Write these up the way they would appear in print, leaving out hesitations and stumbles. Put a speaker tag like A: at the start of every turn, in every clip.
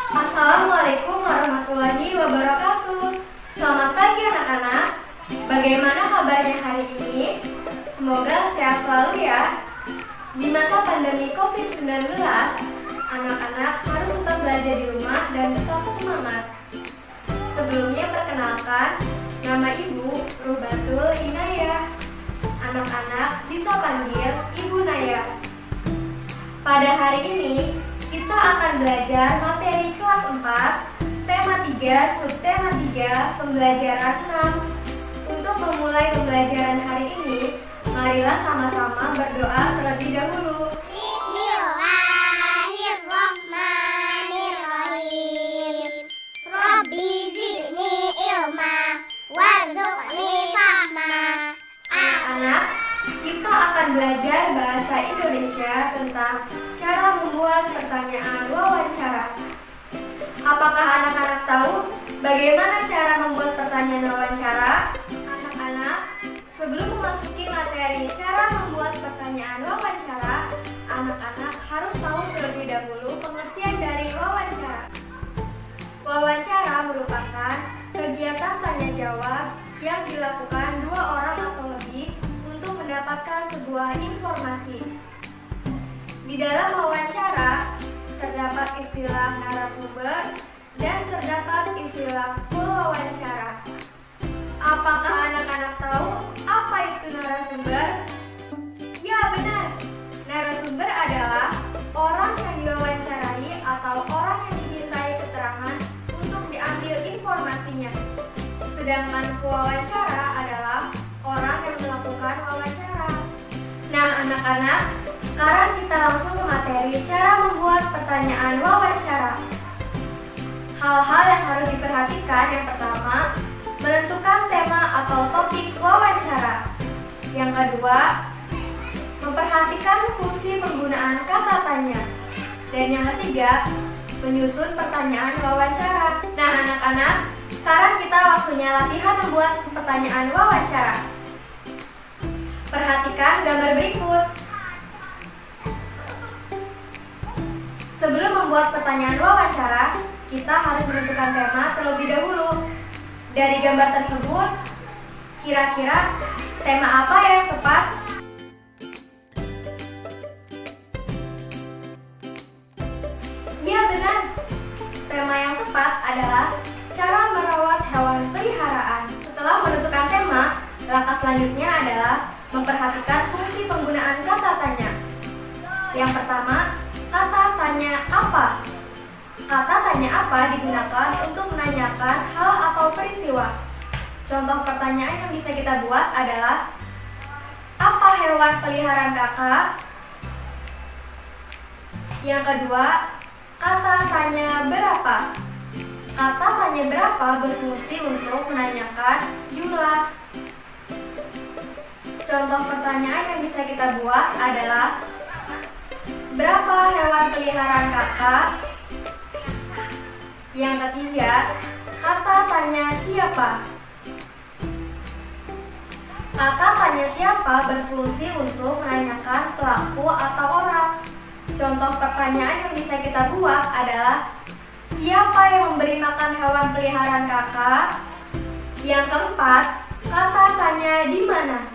A: Assalamualaikum warahmatullahi wabarakatuh. Selamat pagi anak-anak. Bagaimana kabarnya hari ini? Semoga sehat selalu ya. Di masa pandemi COVID-19, anak-anak harus tetap belajar di rumah dan tetap semangat. Sebelumnya perkenalkan, nama Ibu Rubatul Inayah. Anak-anak bisa panggil Ibu Naya. Pada hari ini, kita akan belajar materi kelas 4, tema 3, subtema 3, pembelajaran 6. Untuk memulai pembelajaran hari ini, marilah sama-sama berdoa terlebih dahulu.
B: Bismillahirrahmanirrahim. Rabbi zidni ilma warzuqni fahma.
A: Anak-anak, kita akan belajar bahasa Indonesia tentang cara membuat pertanyaan wawancara. Apakah anak-anak tahu bagaimana cara membuat pertanyaan wawancara? Anak-anak, sebelum memasuki materi cara membuat pertanyaan wawancara, anak-anak harus tahu terlebih dahulu pengertian dari wawancara. Wawancara merupakan kegiatan tanya jawab yang dilakukan dua orang atau lebih untuk mendapatkan sebuah informasi. Di dalam wawancara terdapat istilah narasumber dan terdapat istilah pewawancara. Apakah anak-anak tahu apa itu narasumber? Ya, benar. Narasumber adalah orang yang diwawancarai atau orang yang dimintai keterangan untuk diambil informasinya. Sedangkan pewawancara adalah orang yang melakukan wawancara. Nah, anak-anak, sekarang kita langsung ke materi cara membuat pertanyaan wawancara. Hal-hal yang harus diperhatikan, yang pertama, menentukan tema atau topik wawancara. Yang kedua, memperhatikan fungsi penggunaan kata tanya. Dan yang ketiga, menyusun pertanyaan wawancara. Nah, anak-anak, sekarang kita waktunya latihan membuat pertanyaan wawancara. Perhatikan gambar berikut. Sebelum membuat pertanyaan wawancara, kita harus menentukan tema terlebih dahulu. Dari gambar tersebut, kira-kira tema apa yang tepat? Ya, benar. Tema yang tepat adalah cara merawat hewan peliharaan. Setelah menentukan tema, langkah selanjutnya adalah memperhatikan fungsi penggunaan kata tanya. Yang pertama, kata tanya apa. Kata tanya apa digunakan untuk menanyakan hal atau peristiwa. Contoh pertanyaan yang bisa kita buat adalah, apa hewan peliharaan kakak? Yang kedua, kata tanya berapa. Kata tanya berapa berfungsi untuk menanyakan jumlah. Contoh pertanyaan yang bisa kita buat adalah, berapa hewan peliharaan kakak? Yang ketiga, kata tanya siapa. Kata tanya siapa berfungsi untuk menanyakan pelaku atau orang. Contoh pertanyaan yang bisa kita buat adalah, siapa yang memberi makan hewan peliharaan kakak? Yang keempat, kata tanya di mana.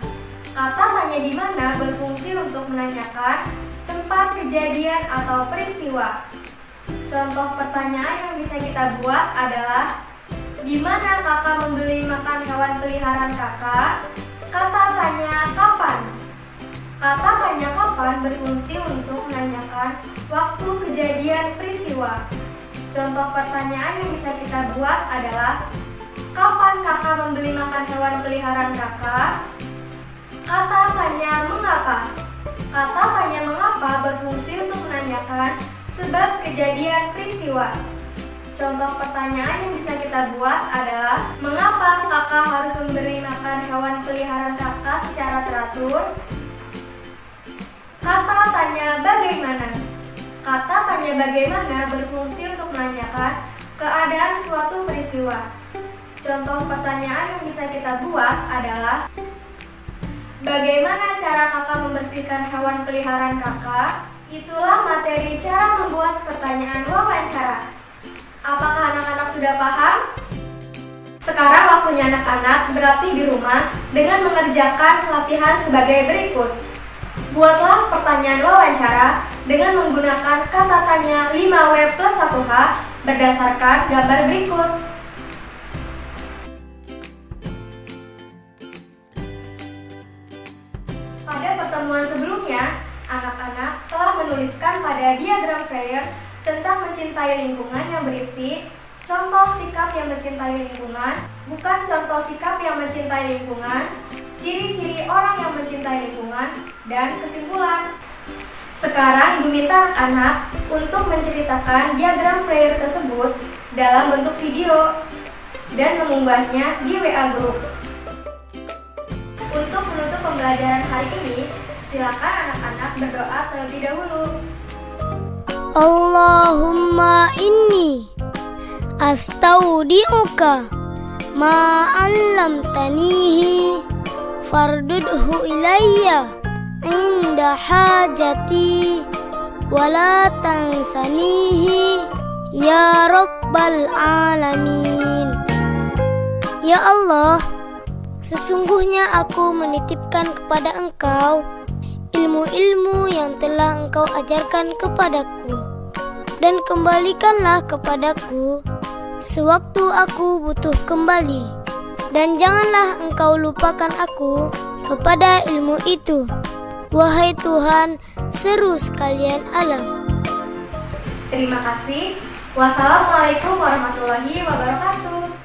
A: Kata tanya di mana berfungsi untuk menanyakan tempat kejadian atau peristiwa. Contoh pertanyaan yang bisa kita buat adalah, di mana kakak membeli makan hewan peliharaan kakak? Kata tanya kapan. Kata tanya kapan berfungsi untuk menanyakan waktu kejadian peristiwa. Contoh pertanyaan yang bisa kita buat adalah, kapan kakak membeli makan hewan peliharaan kakak? Kata tanya mengapa. Kata tanya mengapa berfungsi untuk menanyakan sebab kejadian peristiwa. Contoh pertanyaan yang bisa kita buat adalah, mengapa kakak harus memberi makan hewan peliharaan kakak secara teratur? Kata tanya bagaimana. Kata tanya bagaimana berfungsi untuk menanyakan keadaan suatu peristiwa. Contoh pertanyaan yang bisa kita buat adalah, bagaimana cara kakak membersihkan hewan peliharaan kakak? Itulah materi cara membuat pertanyaan wawancara. Apakah anak-anak sudah paham? Sekarang waktunya anak-anak berlatih di rumah dengan mengerjakan latihan sebagai berikut. Buatlah pertanyaan wawancara dengan menggunakan kata tanya 5W plus 1H berdasarkan gambar berikut. Pada pertemuan sebelumnya, anak-anak telah menuliskan pada diagram Freire tentang mencintai lingkungan yang berisi contoh sikap yang mencintai lingkungan, bukan contoh sikap yang mencintai lingkungan, ciri-ciri orang yang mencintai lingkungan, dan kesimpulan. Sekarang Ibu minta anak-anak untuk menceritakan diagram Freire tersebut dalam bentuk video dan mengunggahnya di WA Group. Untuk menutup pembelajaran hari ini, silakan anak-anak berdoa terlebih dahulu.
C: Allahumma inni astaudi'uka ma 'allamtanihi fardudhu ilayya inda hajati wala tansanihi ya rabbal alamin. Ya Allah, sesungguhnya aku menitipkan kepada Engkau ilmu-ilmu yang telah Engkau ajarkan kepadaku, dan kembalikanlah kepadaku sewaktu aku butuh kembali, dan janganlah Engkau lupakan aku kepada ilmu itu, wahai Tuhan seru sekalian alam.
A: Terima kasih. Wassalamualaikum warahmatullahi wabarakatuh.